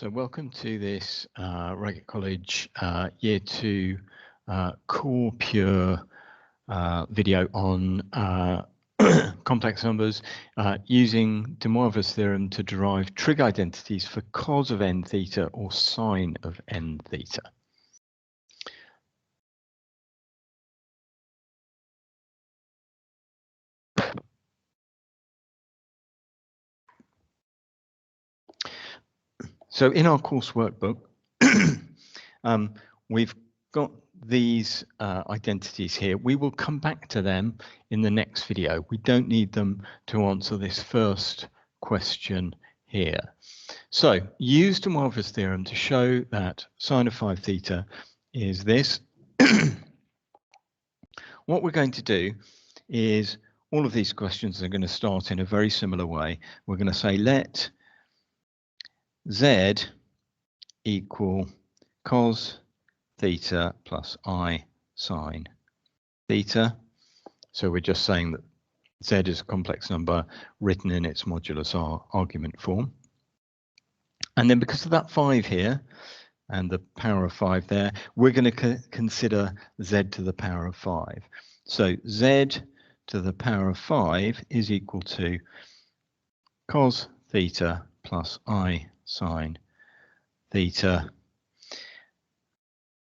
So welcome to this Raggett College Year 2 Core Pure video on complex numbers using de Moivre's theorem to derive trig identities for cos of nθ or sine of nθ. So in our course workbook, we've got these identities here. We will come back to them in the next video. We don't need them to answer this first question here. So use de Moivre's theorem to show that sine of 5 theta is this. What we're going to do is all of these questions are going to start in a very similar way. We're going to say let z equal cos theta plus I sine theta. So we're just saying that z is a complex number written in its modulus R argument form. And then because of that 5 here and the power of 5 there, we're going to consider z to the power of 5. So z to the power of 5 is equal to cos theta plus I sine theta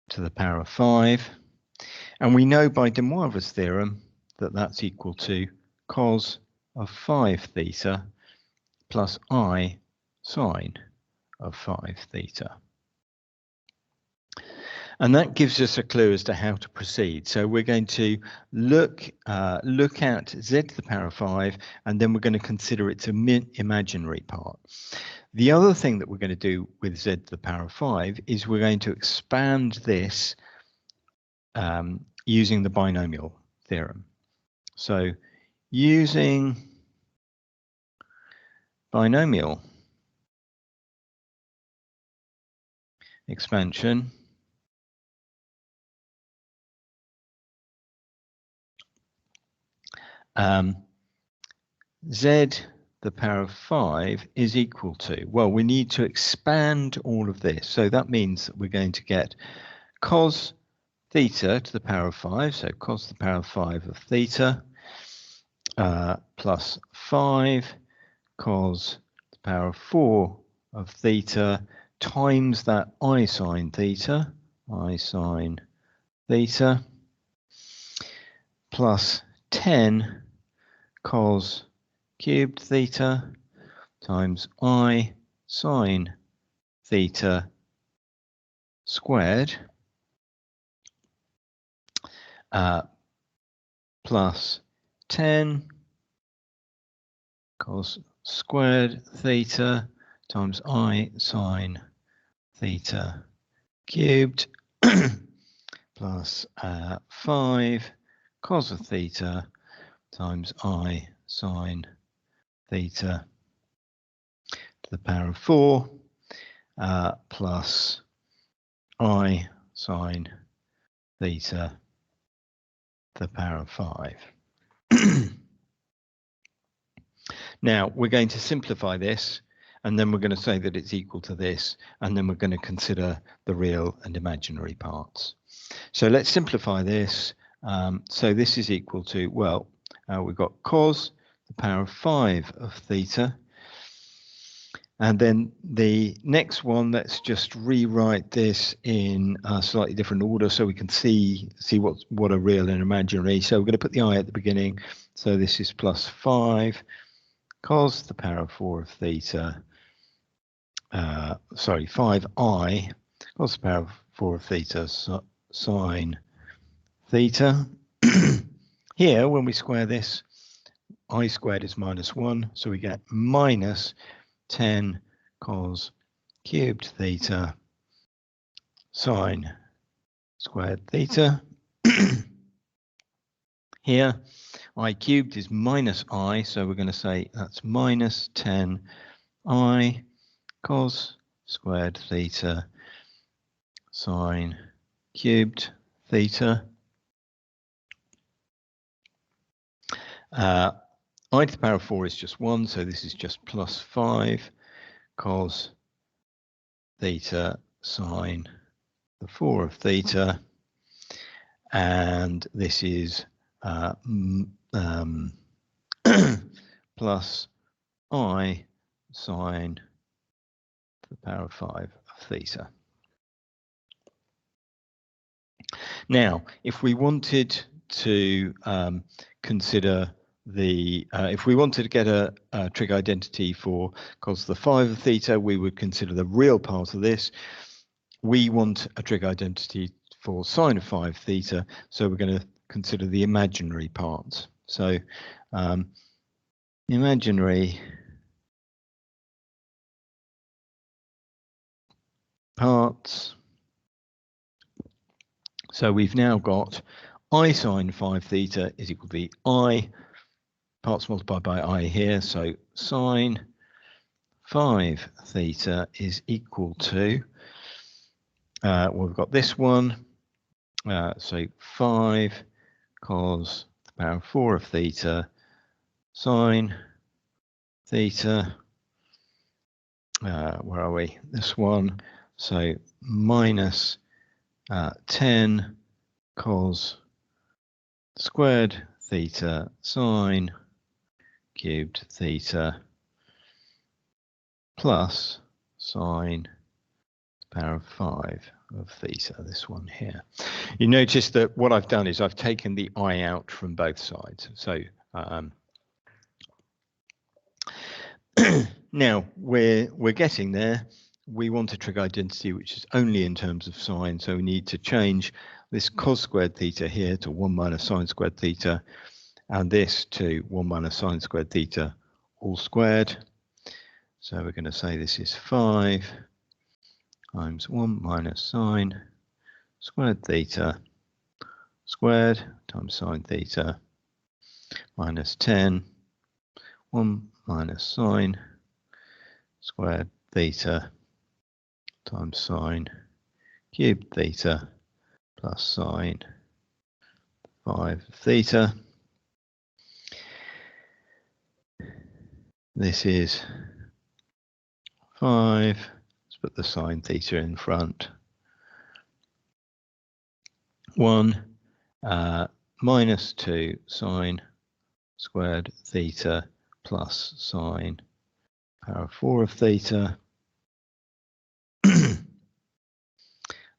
to the power of 5. And we know by de Moivre's theorem that that's equal to cos of 5 theta plus I sine of 5 theta. And that gives us a clue as to how to proceed. So we're going to look at z to the power of 5, and then we're going to consider its imaginary part. The other thing that we're going to do with z to the power of 5 is we're going to expand this using the binomial theorem. So using binomial expansion, z the power of 5 is equal to, well, we need to expand all of this. So that means that we're going to get cos theta to the power of 5, so cos the power of 5 of theta, plus 5 cos the power of 4 of theta times that I sine theta, plus 10 cos cubed theta times I sine theta squared, plus 10 cos squared theta times I sine theta cubed, plus 5 cos of theta times I sine theta to the power of 4, plus I sine theta to the power of 5. Now we're going to simplify this, and then we're going to say that it's equal to this, and then we're going to consider the real and imaginary parts. So let's simplify this. So this is equal to, well, we've got cos the power of 5 of theta. And then the next one, let's just rewrite this in a slightly different order so we can see what are real and imaginary. So we're going to put the I at the beginning. So this is plus 5 cos the power of 4 of theta. 5i cos the power of 4 of theta sine theta. Here, when we square this, I squared is minus 1, so we get minus 10 cos cubed theta sine squared theta. Here, I cubed is minus I, so we're going to say that's minus 10 I cos squared theta sine cubed theta. I to the power of 4 is just 1, so this is just plus 5 cos theta sine the 4 of theta, and this is plus I sine the power of 5 of theta. Now, if we wanted to consider the, if we wanted to get a trig identity for cosnծ 5 of theta, we would consider the real part of this. We want a trig identity for sine of 5 theta, so we're going to consider the imaginary parts. So imaginary parts. So we've now got I sine 5 theta is equal to the I parts multiplied by I here. So sine 5 theta is equal to, well, we've got this one. So 5 cos the power of 4 of theta sine theta. Where are we? This one. So minus 10 cos squared theta sine cubed theta plus sine power of 5 of theta, this one here. You notice that what I've done is I've taken the I out from both sides. So now we're getting there. We want a trig identity which is only in terms of sine, so we need to change this cos squared theta here to 1 minus sine squared theta, and this to 1 minus sine squared theta all squared. So we're going to say this is 5 times 1 minus sine squared theta squared times sine theta minus 10, 1 minus sine squared theta times sine cubed theta plus sine 5 theta. This is 5. Let's put the sine theta in front. 1 minus 2 sine squared theta plus sine power of 4 of theta.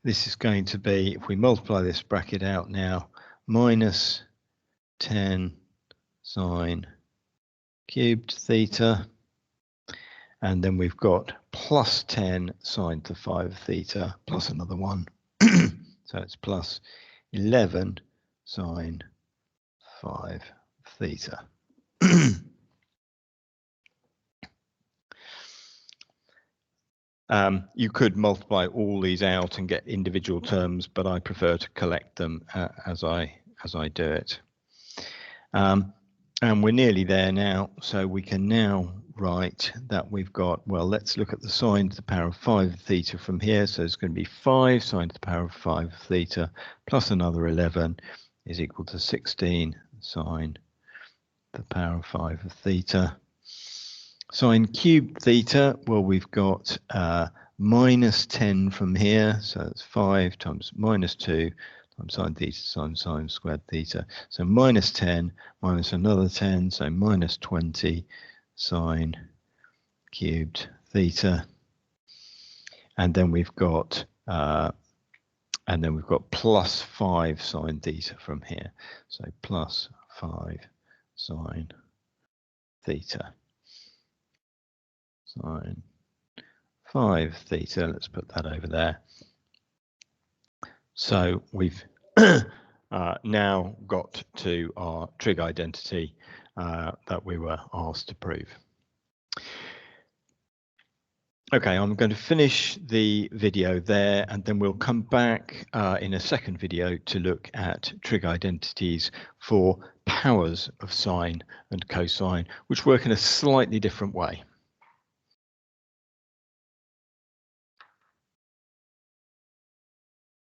This is going to be, if we multiply this bracket out now, minus 10 sine cubed theta, and then we've got plus 10 sine to 5 theta plus another one. So it's plus 11 sine 5 theta. You could multiply all these out and get individual terms, but I prefer to collect them as I do it. And we're nearly there now, so we can now write that we've got, well, let's look at the sine to the power of 5 theta from here. So it's going to be 5 sine to the power of 5 theta plus another 11 is equal to 16 sine to the power of 5 of theta. Sine cubed theta, well, we've got minus 10 from here, so it's 5 times minus 2 times sine theta times sine squared theta. So minus 10 minus another 10, so minus 20 sine cubed theta. And then we've got plus 5 sine theta from here, so plus 5 sine theta. Sine 5 theta, let's put that over there. So we've now got to our trig identity that we were asked to prove. Okay, I'm going to finish the video there, and then we'll come back in a second video to look at trig identities for powers of sine and cosine, which work in a slightly different way.